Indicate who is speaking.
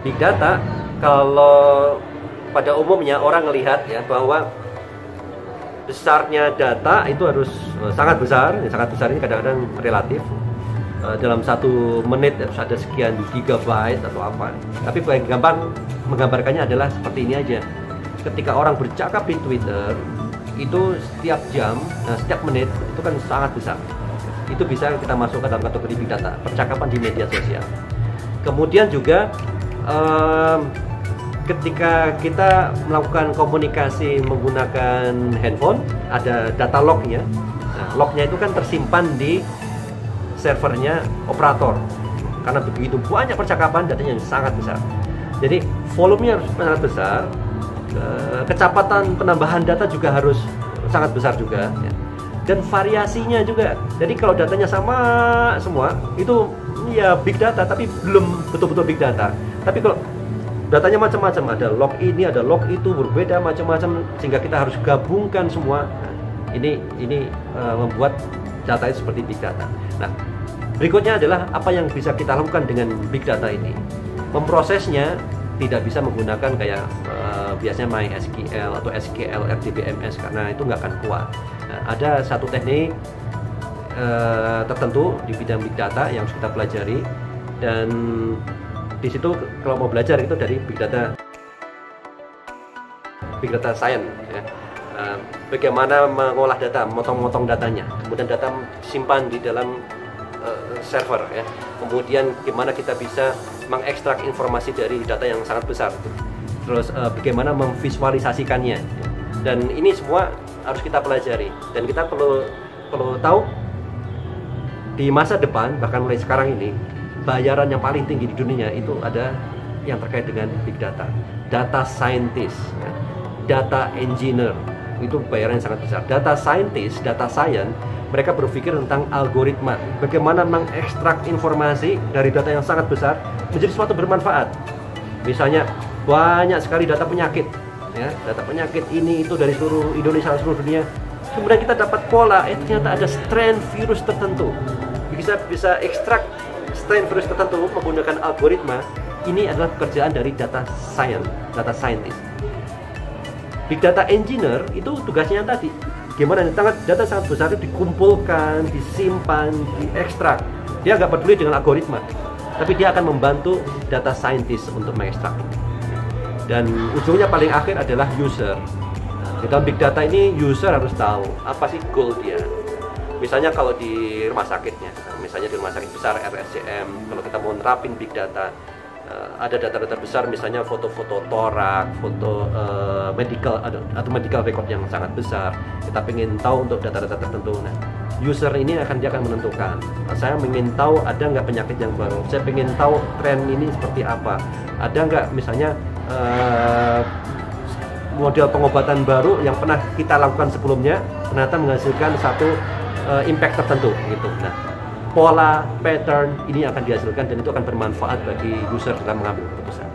Speaker 1: Big data, kalau pada umumnya orang melihat ya bahwa besarnya data itu harus sangat besar. Yang sangat besar ini kadang-kadang relatif. Dalam 1 menit harus ada sekian gigabyte atau apa. Tapi paling gampang menggambarkannya adalah seperti ini aja. Ketika orang bercakap di Twitter, itu setiap jam, setiap menit itu kan sangat besar. Itu bisa kita masukkan dalam kategori big data, percakapan di media sosial. Kemudian juga ketika kita melakukan komunikasi menggunakan handphone, ada data lognya. Nah, lognya itu kan tersimpan di servernya operator. Karena begitu banyak percakapan, datanya sangat besar. Jadi volumenya harus sangat besar. Kecepatan penambahan data juga harus sangat besar juga ya. Dan variasinya juga. Jadi kalau datanya sama semua, itu ya big data, tapi belum betul-betul big data. Tapi kalau datanya macam-macam, ada log ini, ada log itu, berbeda macam-macam, sehingga kita harus gabungkan semua. Nah, ini membuat data itu seperti big data. Nah, berikutnya adalah apa yang bisa kita lakukan dengan big data ini. Memprosesnya tidak bisa menggunakan kayak biasanya MySQL atau SQL RDBMS, karena itu nggak akan kuat. Nah, ada satu teknik tertentu di bidang big data yang harus kita pelajari, dan di situ kalau mau belajar itu dari big data science ya. Bagaimana mengolah data, memotong-motong datanya, kemudian data disimpan di dalam server ya. Kemudian gimana kita bisa mengekstrak informasi dari data yang sangat besar. Terus bagaimana memvisualisasikannya ya. Dan ini semua harus kita pelajari, dan kita perlu tahu di masa depan, bahkan mulai sekarang ini, bayaran yang paling tinggi di dunia itu ada yang terkait dengan big data. Data scientist ya. Data engineer, itu bayaran yang sangat besar. Data scientist, data science, mereka berpikir tentang algoritma, bagaimana mengekstrak informasi dari data yang sangat besar menjadi sesuatu bermanfaat. Misalnya banyak sekali data penyakit ya, data penyakit ini itu dari seluruh Indonesia, seluruh dunia. Kemudian kita dapat pola, ternyata ada strain virus tertentu. Bisa ekstrak strain virus tertentu menggunakan algoritma. Ini adalah pekerjaan dari data science, data scientist. Big data engineer itu tugasnya yang tadi, gimana data sangat besar itu dikumpulkan, disimpan, diekstrak. Dia nggak peduli dengan algoritma, tapi dia akan membantu data scientist untuk mengekstrak. Dan ujungnya paling akhir adalah user. Di dalam big data ini user harus tahu apa sih goal dia. Misalnya kalau di rumah sakitnya, misalnya di rumah sakit besar RSCM, kalau kita mau nerapin big data, ada data-data besar, misalnya foto-foto torak, foto medical atau medical record yang sangat besar. Kita ingin tahu untuk data-data tertentu. Nah, user ini dia akan menentukan. Saya ingin tahu ada nggak penyakit yang baru. Saya ingin tahu tren ini seperti apa. Ada nggak misalnya model pengobatan baru yang pernah kita lakukan sebelumnya ternyata menghasilkan satu impact tertentu gitu. Nah, pola, pattern ini akan dihasilkan, dan itu akan bermanfaat bagi user dalam mengambil keputusan.